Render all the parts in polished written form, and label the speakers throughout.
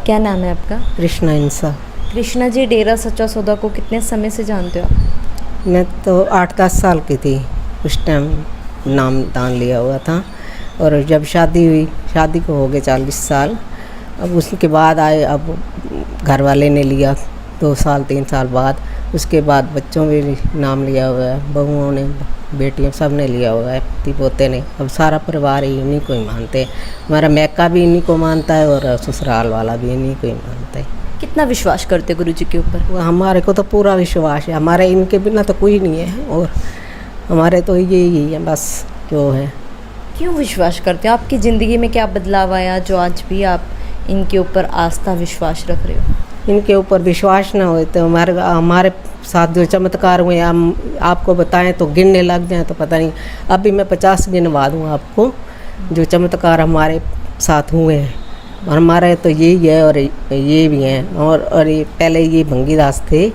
Speaker 1: क्या नाम है आपका?
Speaker 2: कृष्णा इंसा।
Speaker 1: कृष्णा जी, डेरा सच्चा सौदा को कितने समय से जानते हो आप?
Speaker 2: मैं तो 8-10 साल की थी उस टाइम नाम दान लिया हुआ था, और जब शादी हुई, शादी को हो गए 40 साल। अब उसके बाद आए, अब घर वाले ने लिया 2 साल 3 साल बाद। उसके बाद बच्चों ने भी नाम लिया हुआ है, बहुओं ने, बेटियों सब ने लिया हुआ है, पति पोते ने। अब सारा परिवार ही इन्हीं को ही मानते हैं। हमारा मैका भी इन्हीं को मानता है और ससुराल वाला भी इन्हीं को ही मानता है।
Speaker 1: कितना विश्वास करते हो गुरु जी के ऊपर?
Speaker 2: वो हमारे को तो पूरा विश्वास है, हमारे इनके बिना तो कोई नहीं है, और हमारे तो यही है बस जो है।
Speaker 1: क्यों विश्वास करते हो? आपकी ज़िंदगी में क्या बदलाव आया जो आज भी आप इनके ऊपर आस्था विश्वास रख रहे हो?
Speaker 2: इनके ऊपर विश्वास ना हो तो हमारे साथ जो चमत्कार हुए हम आपको बताएं तो गिनने लग जाएं तो पता नहीं। अभी मैं 50 गिनवा दूँ आपको जो चमत्कार हमारे साथ हुए हैं। और हमारे तो यही है, और ये भी हैं। और ये पहले ये भंगीदास थे,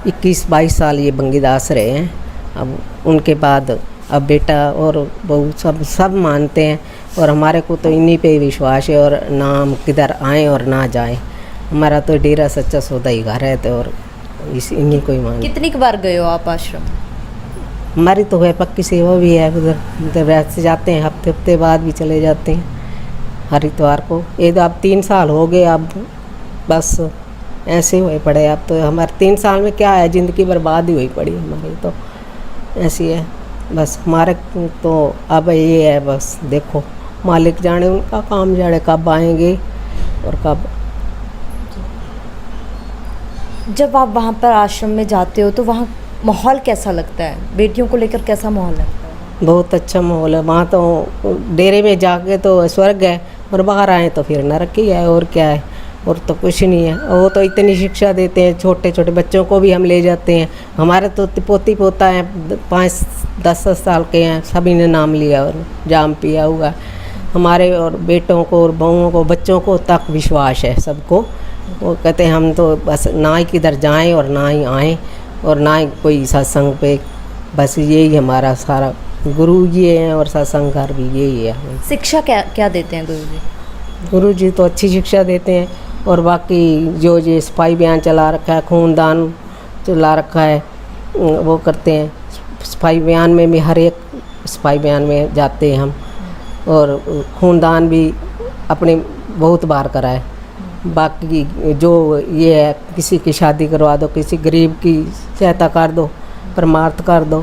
Speaker 2: 21-22 साल ये भंगीदास रहे हैं। अब उनके बाद अब बेटा और बहू सब मानते हैं, और हमारे को तो इन्हीं पे विश्वास है। और ना हम किधर आएँ और ना जाएं, हमारा तो डेरा सच्चा सौदा ही घर है, तो और इन्हीं को ही मान।
Speaker 1: कितनी बार गए हो आप आश्रम?
Speaker 2: हमारी तो है पक्की सेवा भी है उधर, मतलब वैसे जाते हैं, हफ्ते बाद भी चले जाते हैं हरिद्वार को। ये तो अब 3 साल हो गए, अब बस ऐसे हुए पड़े। अब तो हमारे 3 साल में क्या है, ज़िंदगी बर्बाद ही हुई पड़ी हमारी तो, ऐसी है बस। हमारे तो अब ये है बस, देखो मालिक जाने, उनका काम जाने कब आएंगे और कब।
Speaker 1: जब आप वहाँ पर आश्रम में जाते हो तो वहाँ माहौल कैसा लगता है? बेटियों को लेकर कैसा माहौल लगता है?
Speaker 2: बहुत अच्छा माहौल है वहाँ तो। डेरे में जाके तो स्वर्ग है, और बाहर आए तो फिर नरक ही है, और क्या है, और तो कुछ नहीं है। वो तो इतनी शिक्षा देते हैं, छोटे छोटे बच्चों को भी हम ले जाते हैं। हमारे तो पोती पोता है 5-10 साल के हैं, सभी ने नाम लिया और जाम पिया हुआ। हमारे और बेटों को और बहुओं को, बच्चों को तक विश्वास है सबको। वो कहते हैं हम तो बस ना ही किधर जाएं और ना ही आएँ, और ना ही कोई सत्संग पे, बस यही हमारा सारा। गुरु ये हैं और सत्संग घर भी यही है।
Speaker 1: शिक्षा क्या क्या देते हैं गुरु जी?
Speaker 2: गुरु जी तो अच्छी शिक्षा देते हैं, और बाकी जो ये सफाई अभियान चला रखा है, खूनदान चला रखा है, वो करते हैं। सफाई अभियान में भी हर एक सफाई अभियान में जाते हैं हम, और खूनदान भी अपने बहुत बार कराए। बाकी जो ये है, किसी की शादी करवा दो, किसी गरीब की सहायता कर दो, परमार्थ कर दो,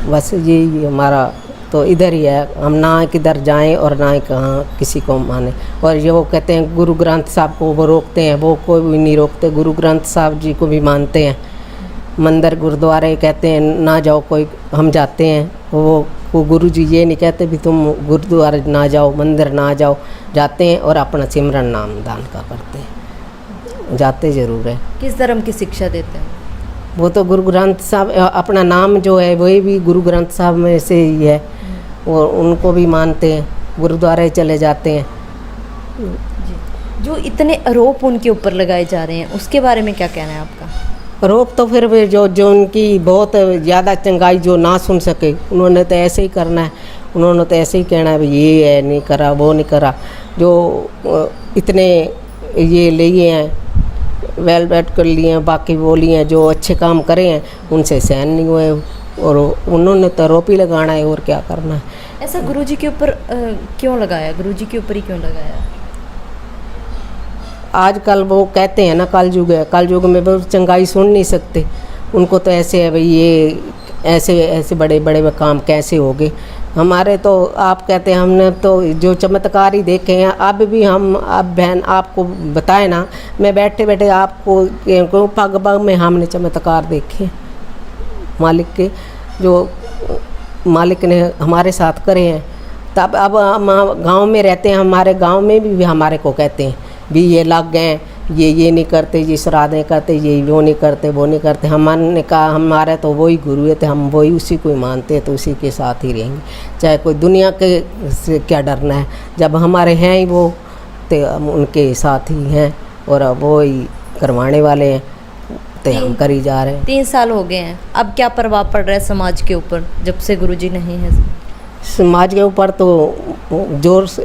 Speaker 2: बस यही हमारा तो इधर ही है। हम ना किधर जाएं और ना ही कहाँ किसी को माने। और ये वो कहते हैं गुरु ग्रंथ साहब को वो रोकते हैं, वो कोई भी नहीं रोकते। गुरु ग्रंथ साहब जी को भी मानते हैं। मंदिर गुरुद्वारे कहते हैं ना जाओ कोई, हम जाते हैं। वो गुरु जी ये नहीं कहते भी तुम गुरुद्वारे ना जाओ, मंदिर ना जाओ, जाते हैं और अपना सिमरन नाम दान का करते हैं, जाते ज़रूर है।
Speaker 1: किस धर्म की शिक्षा देते हैं?
Speaker 2: वो तो गुरु ग्रंथ साहब, अपना नाम जो है वही भी गुरु ग्रंथ साहब में से ही है, और उनको भी मानते हैं, गुरुद्वारे चले जाते हैं।
Speaker 1: जो इतने आरोप उनके ऊपर लगाए जा रहे हैं उसके बारे में क्या कहना है आपका?
Speaker 2: आरोप तो फिर भी जो उनकी बहुत ज़्यादा चंगाई जो ना सुन सके, उन्होंने तो ऐसे ही करना है, उन्होंने तो ऐसे ही कहना है भाई ये है नहीं करा, वो नहीं करा। जो इतने ये लिए हैं, वेल बैठ कर लिए हैं, बाकी वो लिए हैं, जो अच्छे काम करे हैं उनसे सहन नहीं हुए, और उन्होंने तो आरोप ही लगाना है, और क्या करना है।
Speaker 1: ऐसा गुरुजी के ऊपर क्यों लगाया? गुरुजी के ऊपर ही क्यों लगाया?
Speaker 2: आजकल वो कहते हैं ना कल युग है, कल युग में वो चंगाई सुन नहीं सकते। उनको तो ऐसे है भाई ये ऐसे बड़े बड़े काम कैसे हो गए। हमारे तो आप कहते हैं हमने तो जो चमत्कार ही देखे हैं। अब भी हम, अब बहन आपको बताए ना, मैं बैठे बैठे आपको पग पग में हमने चमत्कार देखे मालिक के, जो मालिक ने हमारे साथ करे हैं। तब अब हम गांव में रहते हैं, हमारे गांव में भी हमारे को कहते हैं भी ये लग गए, ये नहीं करते, ये श्राद्धें करते, ये वो नहीं करते, वो नहीं करते। हमने कहा हमारे तो वही गुरु है, तो हम वही उसी को ही मानते हैं, तो उसी के साथ ही रहेंगे, चाहे कोई दुनिया के से क्या डरना है। जब हमारे हैं ही वो, तो हम उनके साथ ही हैं, और वो ही करवाने वाले हैं, तो हम कर ही जा रहे हैं।
Speaker 1: 3 साल हो गए हैं, अब क्या प्रभाव पड़ रहा है समाज के ऊपर जब से गुरुजी नहीं है?
Speaker 2: समाज के ऊपर तो जोर से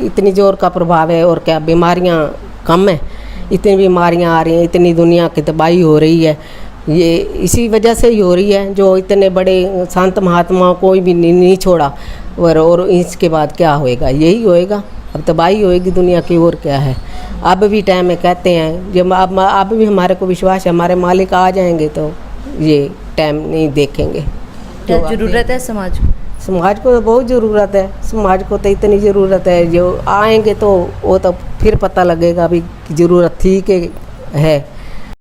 Speaker 2: इतनी जोर का प्रभाव है, और क्या बीमारियां कम है, इतनी बीमारियां आ रही हैं, इतनी दुनिया की तबाही हो रही है, ये इसी वजह से ही हो रही है। जो इतने बड़े संत महात्माओं कोई भी नहीं छोड़ा, और इसके बाद क्या होएगा, यही होएगा, अब तबाही होएगी दुनिया की, और क्या है। अब भी टाइम है, कहते हैं जब अब भी हमारे को विश्वास है हमारे मालिक आ जाएंगे तो ये टाइम नहीं देखेंगे।
Speaker 1: क्या ज़रूरत है समाज को?
Speaker 2: समाज को तो बहुत ज़रूरत है, समाज को तो इतनी ज़रूरत है, जो आएंगे तो वो तो फिर पता लगेगा भी ज़रूरत थी कि है।